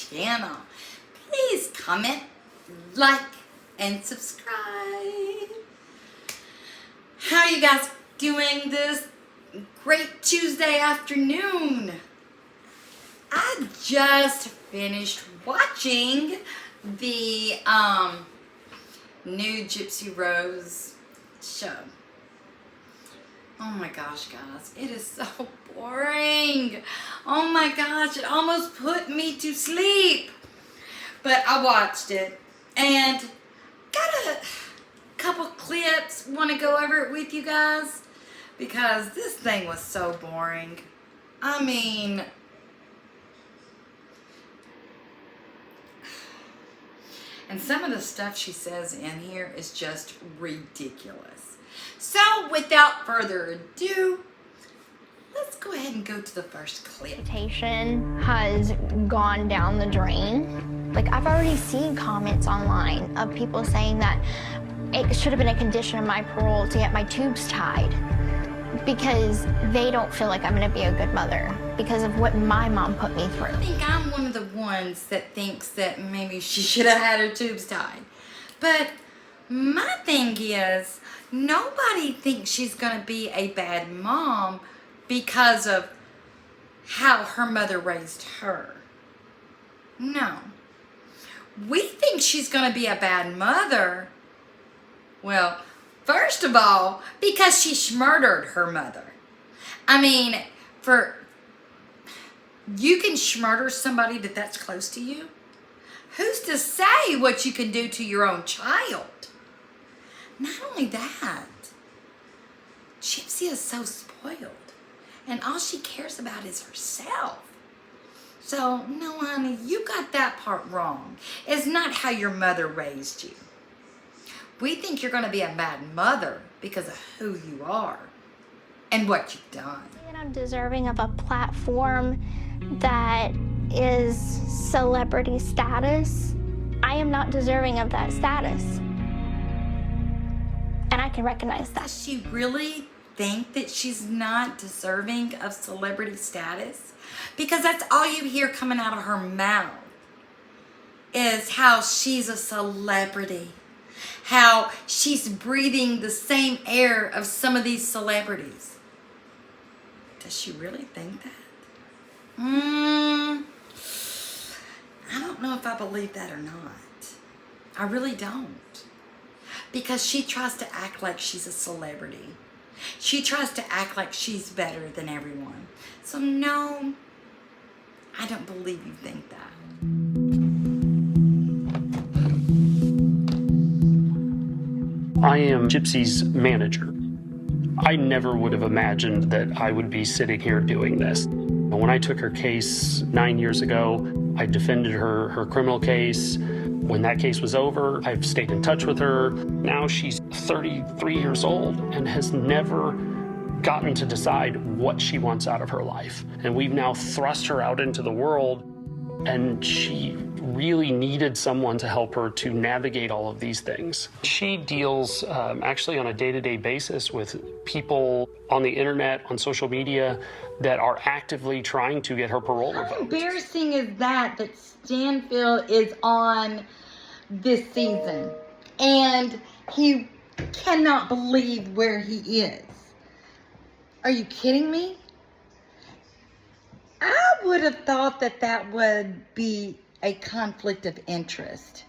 channel. Please comment, like, and subscribe. How are you guys doing this great Tuesday afternoon? I just finished watching the new Gypsy Rose show. Oh my gosh, guys, it is so boring. Oh my gosh, it almost put me to sleep. But I watched it and got a couple clips, want to go over it with you guys because this thing was so boring. I mean, and some of the stuff she says in here is just ridiculous. So without further ado, let's go ahead and go to the first clip. Reputation has gone down the drain. Like, I've already seen comments online of people saying that it should have been a condition of my parole to get my tubes tied because they don't feel like I'm going to be a good mother because of what my mom put me through. I think I'm one of the ones that thinks that maybe she should have had her tubes tied. But my thing is, nobody thinks she's going to be a bad mom because of how her mother raised her. No. We think she's going to be a bad mother. Well, first of all, because she murdered her mother. I mean, you can murder somebody that's close to you. Who's to say what you can do to your own child? Not only that, Gypsy is so spoiled. And all she cares about is herself. So, no, honey, you got that part wrong. It's not how your mother raised you. We think you're going to be a bad mother because of who you are and what you've done. And I'm deserving of a platform that is celebrity status. I am not deserving of that status. And I can recognize that. Does she really think that she's not deserving of celebrity status? Because that's all you hear coming out of her mouth is how she's a celebrity. How she's breathing the same air of some of these celebrities. Does she really think that? I don't know if I believe that or not. I really don't. Because she tries to act like she's a celebrity. She tries to act like she's better than everyone. So no, I don't believe you think that. I am Gypsy's manager. I never would have imagined that I would be sitting here doing this. When I took her case 9 years ago, I defended her criminal case. When that case was over, I've stayed in touch with her. Now she's 33 years old and has never gotten to decide what she wants out of her life. And we've now thrust her out into the world, and she really needed someone to help her to navigate all of these things. She deals actually on a day-to-day basis with people on the internet, on social media, that are actively trying to get her parole revoked. How embarrassing is that Stanfield is on this season and he cannot believe where he is? Are you kidding me? I would have thought that would be a conflict of interest,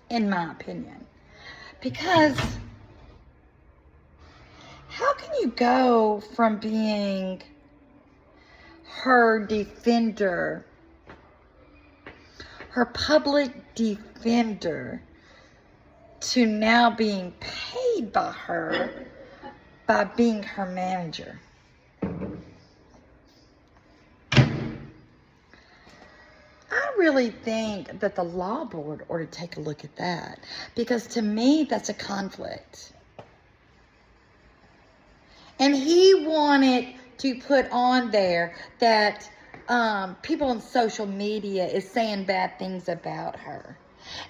in my opinion. Because how can you go from being her defender, her public defender, to now being paid by her by being her manager? I really think that the law board ought to take a look at that, because to me that's a conflict. And he wanted to put on there that people on social media is saying bad things about her,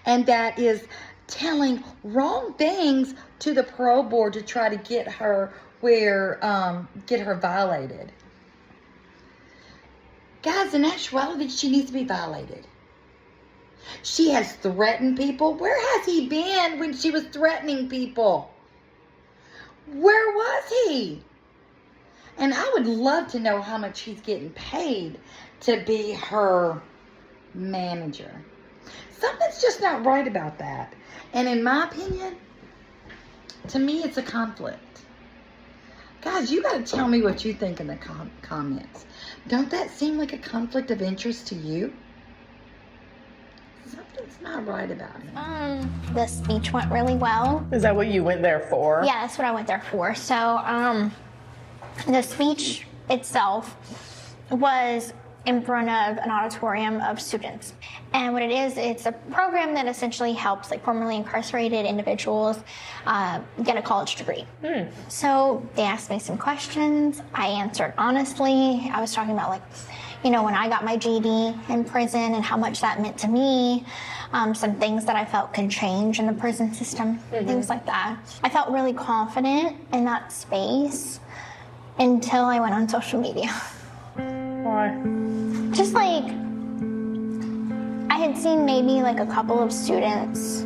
and that is telling wrong things to the parole board to try to get her get her violated. Guys, in actuality, she needs to be violated. She has threatened people. Where has he been when she was threatening people? Where was he? And I would love to know how much he's getting paid to be her manager. Something's just not right about that. And in my opinion, to me, it's a conflict. Guys, you got to tell me what you think in the comments. Don't that seem like a conflict of interest to you? Something's not right about him. The speech went really well. Is that what you went there for? Yeah, that's what I went there for. So, the speech itself was in front of an auditorium of students. And what it is, it's a program that essentially helps like formerly incarcerated individuals get a college degree. So they asked me some questions. I answered honestly. I was talking about like, you know, when I got my GED in prison and how much that meant to me. Some things that I felt could change in the prison system, things like that. I felt really confident in that space until I went on social media. Why? Just like, I had seen maybe like a couple of students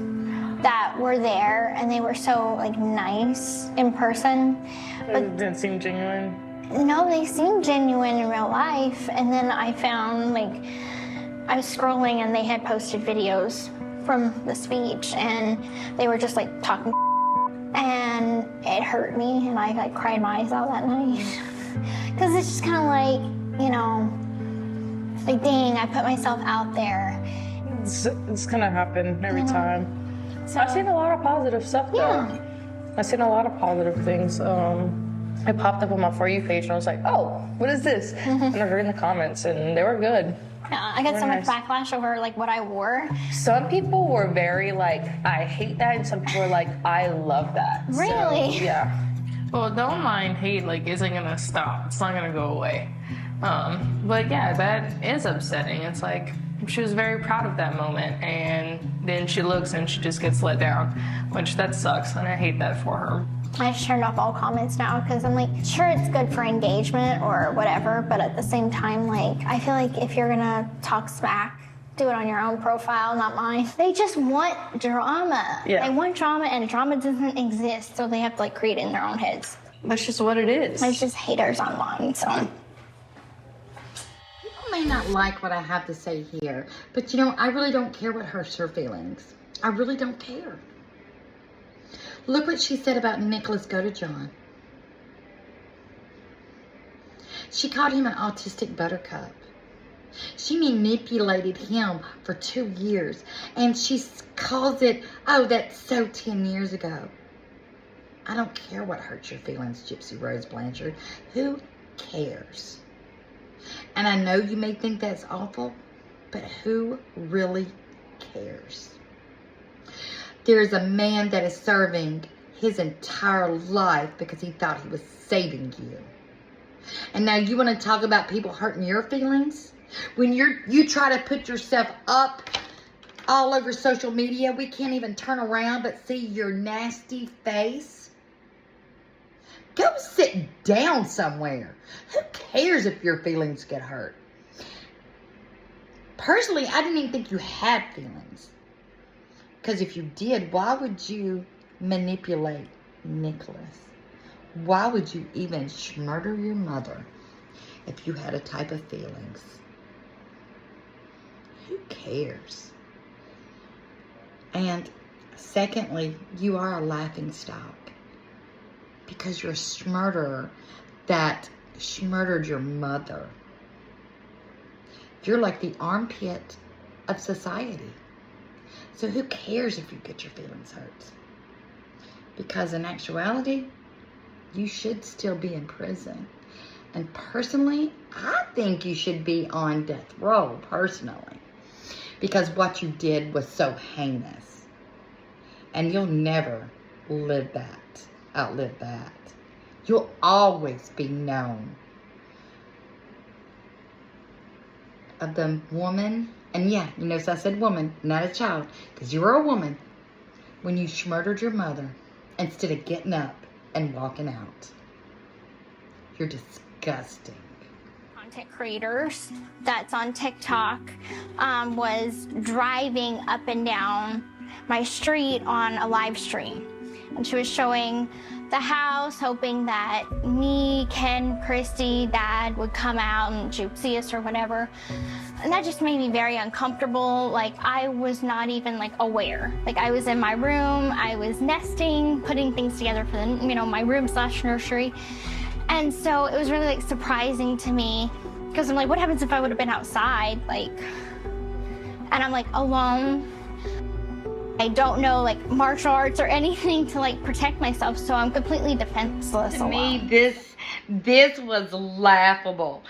that were there and they were so like nice in person. But It didn't seem genuine. no, they seemed genuine in real life. And then I found like, I was scrolling and they had posted videos from the speech and they were just like talking and it hurt me and I like cried my eyes out that night. Cause it's just kind of like, you know, like dang, I put myself out there. It's gonna happen every time. So, I've seen a lot of positive stuff though. Yeah. I've seen a lot of positive things. I popped up on my For You page and I was like, oh, what is this? And I read the comments and they were good. yeah, I got so Very much nice. backlash over like what I wore. Some people were very like, I hate that, and some people were like, I love that. Really? So, yeah. Well, don't mind hate, like, isn't gonna stop. It's not gonna go away. But yeah, that is upsetting. It's like, she was very proud of that moment, and then she looks and she just gets let down, which that sucks, and I hate that for her. I just turned off all comments now because I'm like, sure, it's good for engagement or whatever, but at the same time, like, I feel like if you're gonna talk smack, do it on your own profile, not mine. They just want drama. Yeah. They want drama, and drama doesn't exist, so they have to like create it in their own heads. That's just what it is. There's just haters online, so. People may not like what I have to say here, but you know, I really don't care what hurts her feelings. I really don't care. Look what she said about Nicholas Godejohn. She called him an autistic buttercup. She manipulated him for 2 years, and she calls it, oh, that's so 10 years ago. I don't care what hurts your feelings, Gypsy Rose Blanchard. Who cares? And I know you may think that's awful, but who really cares? There's a man that is serving his entire life because he thought he was saving you. And now you want to talk about people hurting your feelings? When you try to put yourself up all over social media, we can't even turn around but see your nasty face. Go sit down somewhere. Who cares if your feelings get hurt? Personally, I didn't even think you had feelings. Because if you did, why would you manipulate Nicholas? Why would you even murder your mother if you had a type of feelings? Who cares? And secondly, you are a laughingstock because you're a smurderer that murdered your mother. You're like the armpit of society. So who cares if you get your feelings hurt? Because in actuality, you should still be in prison. And personally, I think you should be on death row, personally. Because what you did was so heinous. And you'll never outlive that. You'll always be known of the woman. And yeah, you notice I said woman, not a child, because you were a woman when you murdered your mother instead of getting up and walking out. You're disgusting. content creators that's on TikTok was driving up and down my street on a live stream. And she was showing the house, hoping that me, Ken, Christy, Dad would come out and Gypsy us or whatever. And that just made me very uncomfortable. Like, I was not even like aware. Like, I was in my room, I was nesting, putting things together for the, my room/nursery. And so it was really like surprising to me because I'm like, what happens if I would have been outside? Like, and I'm like alone. I don't know like martial arts or anything to like protect myself, so I'm completely defenseless. To me, this was laughable.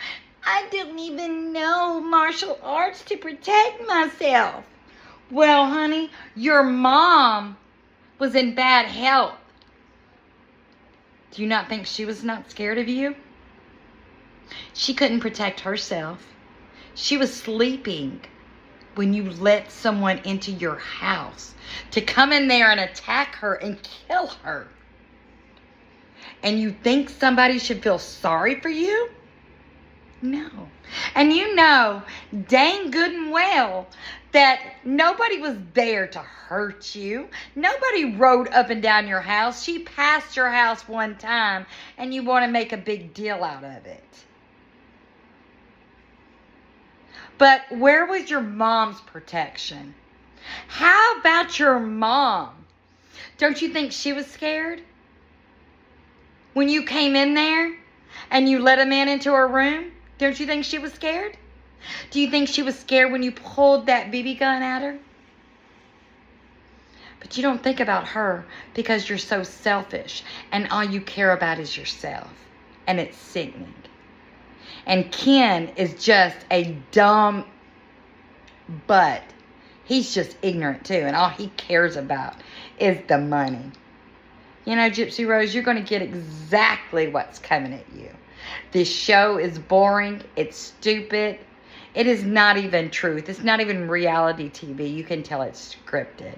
I didn't even know martial arts to protect myself. Well, honey, your mom was in bad health. Do you not think she was not scared of you? She couldn't protect herself. She was sleeping when you let someone into your house to come in there and attack her and kill her. And you think somebody should feel sorry for you? No. And you know dang good and well that nobody was there to hurt you. Nobody rode up and down your house. She passed your house one time and you want to make a big deal out of it. But where was your mom's protection? How about your mom? Don't you think she was scared? When you came in there and you let a man into her room, don't you think she was scared? Do you think she was scared when you pulled that BB gun at her? But you don't think about her because you're so selfish and all you care about is yourself. And it's sickening. And Ken is just a dumb butt. He's just ignorant too. And all he cares about is the money. You know, Gypsy Rose, you're going to get exactly what's coming at you. This show is boring. It's stupid. It is not even truth. It's not even reality TV. You can tell it's scripted.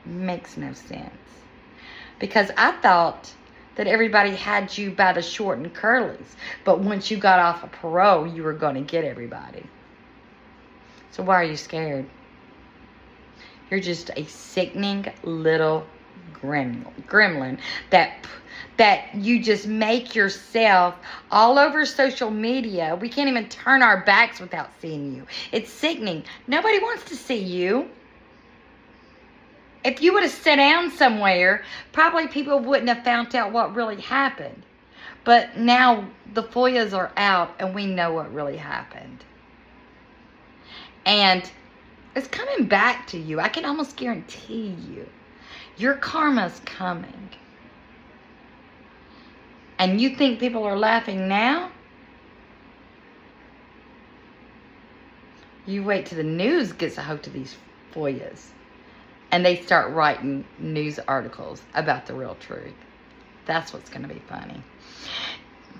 Makes no sense. Because I thought that everybody had you by the short and curlies. But once you got off of parole, you were going to get everybody. So why are you scared? You're just a sickening little gremlin that you just make yourself all over social media. We can't even turn our backs without seeing you. It's sickening. Nobody wants to see you. If you would have sat down somewhere, probably people wouldn't have found out what really happened. But now the FOIAs are out and we know what really happened. And it's coming back to you. I can almost guarantee you. Your karma's coming. And you think people are laughing now? You wait till the news gets a hold of these FOIAs. And they start writing news articles about the real truth. That's what's going to be funny.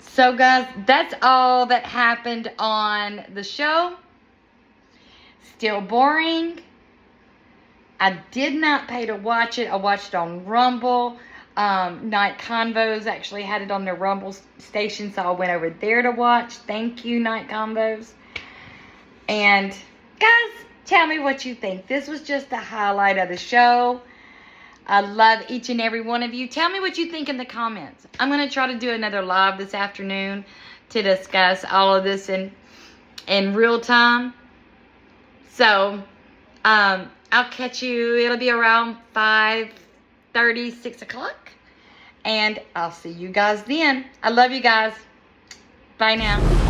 So, guys, that's all that happened on the show. Still boring. I did not pay to watch it. I watched it on Rumble. Night Convos actually had it on their Rumble station, so I went over there to watch. Thank you, Night Convos. And, guys, tell me what you think. This was just the highlight of the show. I love each and every one of you. Tell me what you think in the comments. I'm going to try to do another live this afternoon to discuss all of this in real time. So, I'll catch you. It'll be around 5:30, 6 o'clock. And I'll see you guys then. I love you guys. Bye now.